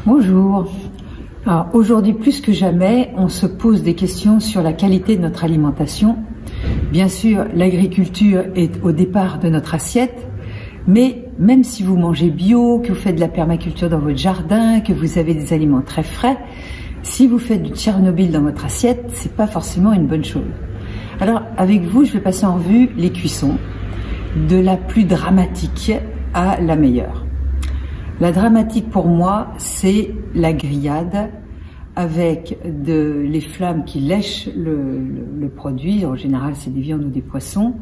Bonjour. Alors aujourd'hui plus que jamais, on se pose des questions sur la qualité de notre alimentation. Bien sûr, l'agriculture est au départ de notre assiette, mais même si vous mangez bio, que vous faites de la permaculture dans votre jardin, que vous avez des aliments très frais, si vous faites du Tchernobyl dans votre assiette, c'est pas forcément une bonne chose. Alors avec vous, je vais passer en revue les cuissons, de la plus dramatique à la meilleure. La dramatique pour moi, c'est la grillade avec les flammes qui lèchent le produit. En général, c'est des viandes ou des poissons.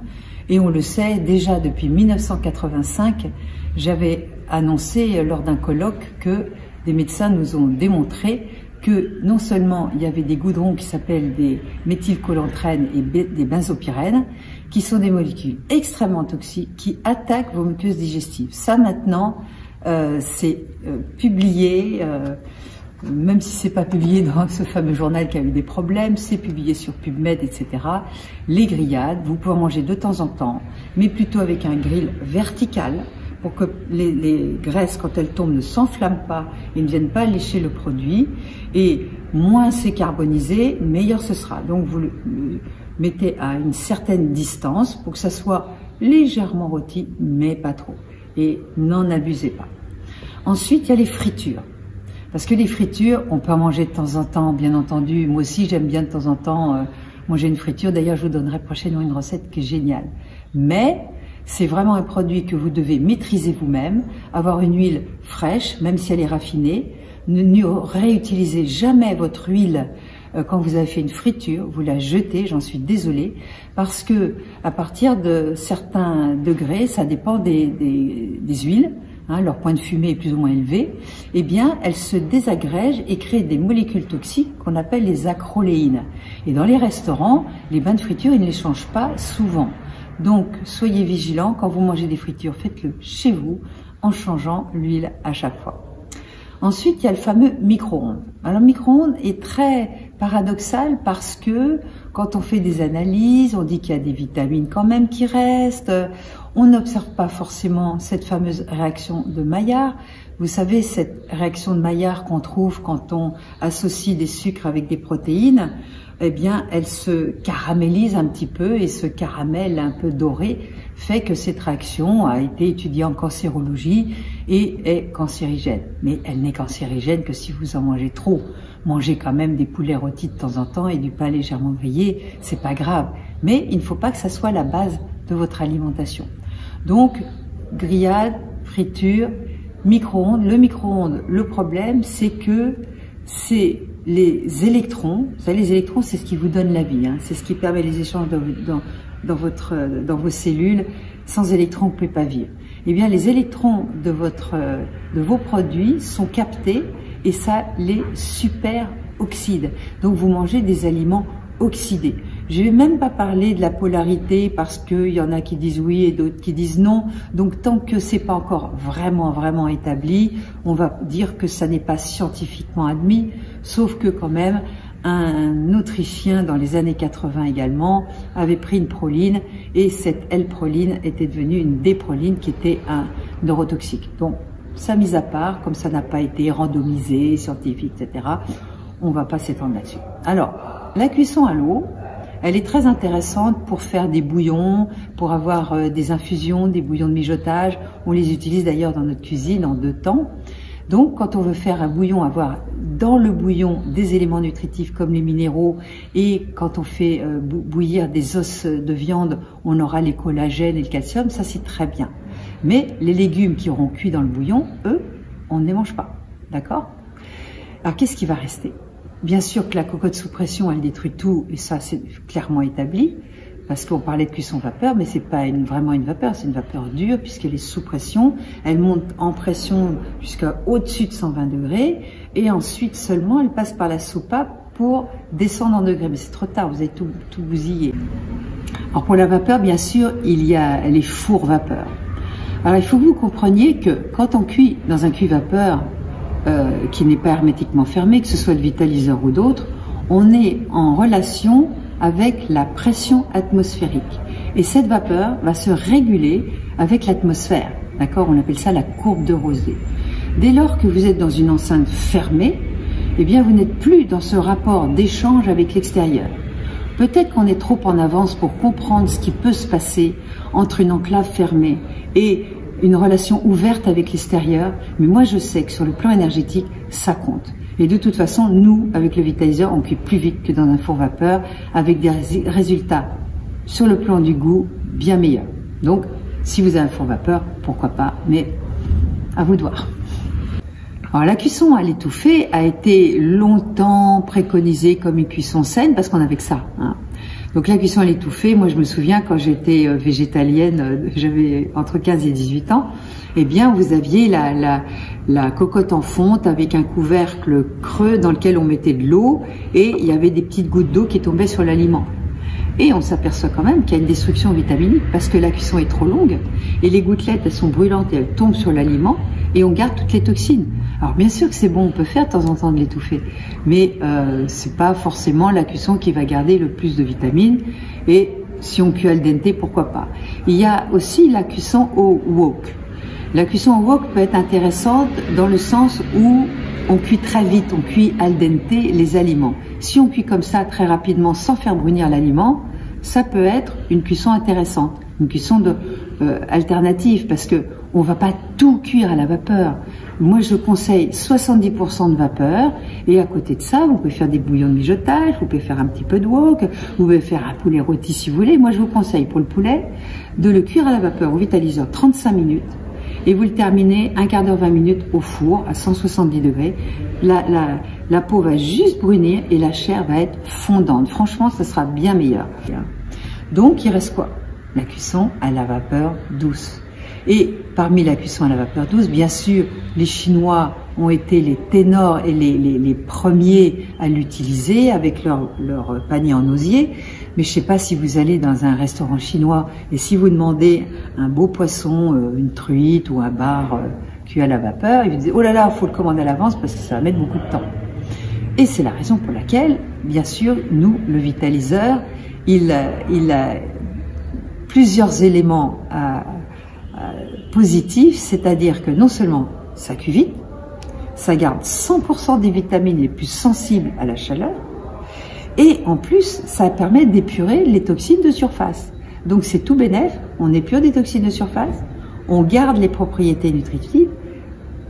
Et on le sait, déjà depuis 1985, j'avais annoncé lors d'un colloque que des médecins nous ont démontré que non seulement il y avait des goudrons qui s'appellent des méthylcholantrènes et des benzopyrènes, qui sont des molécules extrêmement toxiques qui attaquent vos muqueuses digestives. Ça maintenant, c'est publié, même si c'est pas publié dans ce fameux journal qui a eu des problèmes, c'est publié sur PubMed, etc. Les grillades, vous pouvez en manger de temps en temps, mais plutôt avec un grill vertical pour que les graisses, quand elles tombent, ne s'enflamment pas et ne viennent pas lécher le produit. Et moins c'est carbonisé, meilleur ce sera. Donc vous le mettez à une certaine distance pour que ça soit légèrement rôti, mais pas trop. Et n'en abusez pas. Ensuite, il y a les fritures. Parce que les fritures, on peut en manger de temps en temps, bien entendu. Moi aussi, j'aime bien de temps en temps manger une friture. D'ailleurs, je vous donnerai prochainement une recette qui est géniale. Mais c'est vraiment un produit que vous devez maîtriser vous-même, avoir une huile fraîche, même si elle est raffinée. Ne réutilisez jamais votre huile quand vous avez fait une friture, vous la jetez, j'en suis désolée, parce que à partir de certains degrés, ça dépend des huiles, hein, leur point de fumée est plus ou moins élevé, eh bien elles se désagrègent et créent des molécules toxiques qu'on appelle les acroléines. Et dans les restaurants, les bains de friture, ils ne les changent pas souvent. Donc soyez vigilants, quand vous mangez des fritures, faites-le chez vous en changeant l'huile à chaque fois. Ensuite, il y a le fameux micro-ondes. Alors, le micro-ondes est très paradoxal parce que quand on fait des analyses, on dit qu'il y a des vitamines quand même qui restent. On n'observe pas forcément cette fameuse réaction de Maillard. Vous savez, cette réaction de Maillard qu'on trouve quand on associe des sucres avec des protéines, eh bien, elle se caramélise un petit peu et ce caramel un peu doré fait que cette réaction a été étudiée en cancérologie et est cancérigène. Mais elle n'est cancérigène que si vous en mangez trop. Mangez quand même des poulets rôtis de temps en temps et du pain légèrement grillé, c'est pas grave. Mais il ne faut pas que ça soit la base de votre alimentation. Donc, grillade, friture, micro-ondes. Le micro-ondes, le problème, c'est que c'est les électrons. Vous savez, les électrons, c'est ce qui vous donne la vie, hein. C'est ce qui permet les échanges dans vos cellules. Sans électrons, vous ne pouvez pas vivre. Eh bien, les électrons de vos produits sont captés et ça les super oxyde. Donc, vous mangez des aliments oxydés. Je ne vais même pas parler de la polarité parce qu'il y en a qui disent oui et d'autres qui disent non. Donc, tant que c'est pas encore vraiment établi, on va dire que ça n'est pas scientifiquement admis, sauf que quand même, un Autrichien dans les années 80 également avait pris une proline et cette L-proline était devenue une D-proline qui était un neurotoxique. Donc, ça mis à part, comme ça n'a pas été randomisé, scientifique, etc., on ne va pas s'étendre là-dessus. Alors, la cuisson à l'eau, elle est très intéressante pour faire des bouillons, pour avoir des infusions, des bouillons de mijotage. On les utilise d'ailleurs dans notre cuisine en 2 temps. Donc, quand on veut faire un bouillon, avoir dans le bouillon des éléments nutritifs comme les minéraux, et quand on fait bouillir des os de viande, on aura les collagènes et le calcium, ça c'est très bien. Mais les légumes qui auront cuit dans le bouillon, eux, on ne les mange pas. D'accord? Alors, qu'est-ce qui va rester? Bien sûr que la cocotte sous pression, elle détruit tout, et ça c'est clairement établi, parce qu'on parlait de cuisson vapeur, mais c'est pas vraiment une vapeur, c'est une vapeur dure, puisqu'elle est sous pression, elle monte en pression jusqu'à au-dessus de 120 degrés, et ensuite seulement elle passe par la soupape pour descendre en degrés, mais c'est trop tard, vous avez tout bousillé. Alors pour la vapeur, bien sûr, il y a les fours vapeur. Alors il faut que vous compreniez que quand on cuit dans un cuit vapeur, qui n'est pas hermétiquement fermé, que ce soit le vitaliseur ou d'autres, on est en relation avec la pression atmosphérique. Et cette vapeur va se réguler avec l'atmosphère. D'accord? On appelle ça la courbe de Rosé. Dès lors que vous êtes dans une enceinte fermée, eh bien, vous n'êtes plus dans ce rapport d'échange avec l'extérieur. Peut-être qu'on est trop en avance pour comprendre ce qui peut se passer entre une enclave fermée et une relation ouverte avec l'extérieur, mais moi je sais que sur le plan énergétique, ça compte. Et de toute façon, nous, avec le vitaliseur, on cuit plus vite que dans un four vapeur, avec des résultats sur le plan du goût bien meilleurs. Donc, si vous avez un four vapeur, pourquoi pas, mais à vous de voir. Alors, la cuisson à l'étouffée a été longtemps préconisée comme une cuisson saine parce qu'on avait que ça. Hein. Donc la cuisson à l'étouffée, moi je me souviens quand j'étais végétalienne, j'avais entre 15 et 18 ans, eh bien vous aviez la cocotte en fonte avec un couvercle creux dans lequel on mettait de l'eau et il y avait des petites gouttes d'eau qui tombaient sur l'aliment. Et on s'aperçoit quand même qu'il y a une destruction vitaminique parce que la cuisson est trop longue et les gouttelettes elles sont brûlantes et elles tombent sur l'aliment et on garde toutes les toxines. Alors bien sûr que c'est bon, on peut faire de temps en temps de l'étouffer, mais c'est pas forcément la cuisson qui va garder le plus de vitamines. Et si on cuit al dente, pourquoi pas. Il y a aussi la cuisson au wok. La cuisson au wok peut être intéressante dans le sens où on cuit très vite, on cuit al dente les aliments. Si on cuit comme ça très rapidement sans faire brunir l'aliment, ça peut être une cuisson intéressante, une cuisson alternative parce que on va pas tout cuire à la vapeur. Moi, je conseille 70% de vapeur et à côté de ça, vous pouvez faire des bouillons de mijotage, vous pouvez faire un petit peu de wok, vous pouvez faire un poulet rôti si vous voulez. Moi, je vous conseille pour le poulet de le cuire à la vapeur au vitaliseur 35 minutes et vous le terminez un quart d'heure, 20 minutes au four à 170 degrés. La peau va juste brunir et la chair va être fondante. Franchement, ça sera bien meilleur. Donc, il reste quoi? La cuisson à la vapeur douce. Et parmi la cuisson à la vapeur douce, bien sûr, les Chinois ont été les ténors et les premiers à l'utiliser avec leur panier en osier. Mais je ne sais pas si vous allez dans un restaurant chinois et si vous demandez un beau poisson, une truite ou un bar cuit à la vapeur, ils vous disent « Oh là là, il faut le commander à l'avance parce que ça va mettre beaucoup de temps ». Et c'est la raison pour laquelle, bien sûr, nous, le vitaliseur, il a plusieurs éléments positif, c'est-à-dire que non seulement ça cuit vite, ça garde 100% des vitamines les plus sensibles à la chaleur, et en plus, ça permet d'épurer les toxines de surface. Donc c'est tout bénef, on épure des toxines de surface, on garde les propriétés nutritives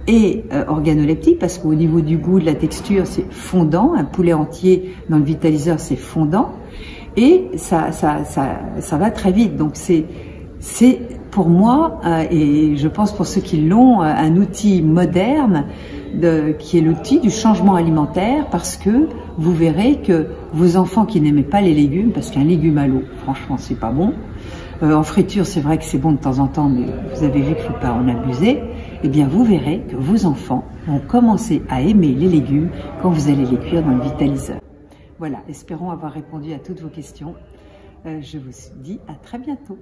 et organoleptiques, parce qu'au niveau du goût, de la texture, c'est fondant, un poulet entier dans le vitaliseur, c'est fondant, et ça va très vite. Donc c'est pour moi, et je pense pour ceux qui l'ont, un outil moderne qui est l'outil du changement alimentaire, parce que vous verrez que vos enfants qui n'aimaient pas les légumes, parce qu'un légume à l'eau, franchement, c'est pas bon. En friture, c'est vrai que c'est bon de temps en temps, mais vous avez vu qu'il ne faut pas en abuser. Eh bien, vous verrez que vos enfants vont commencer à aimer les légumes quand vous allez les cuire dans le vitaliseur. Voilà, espérons avoir répondu à toutes vos questions. Je vous dis à très bientôt.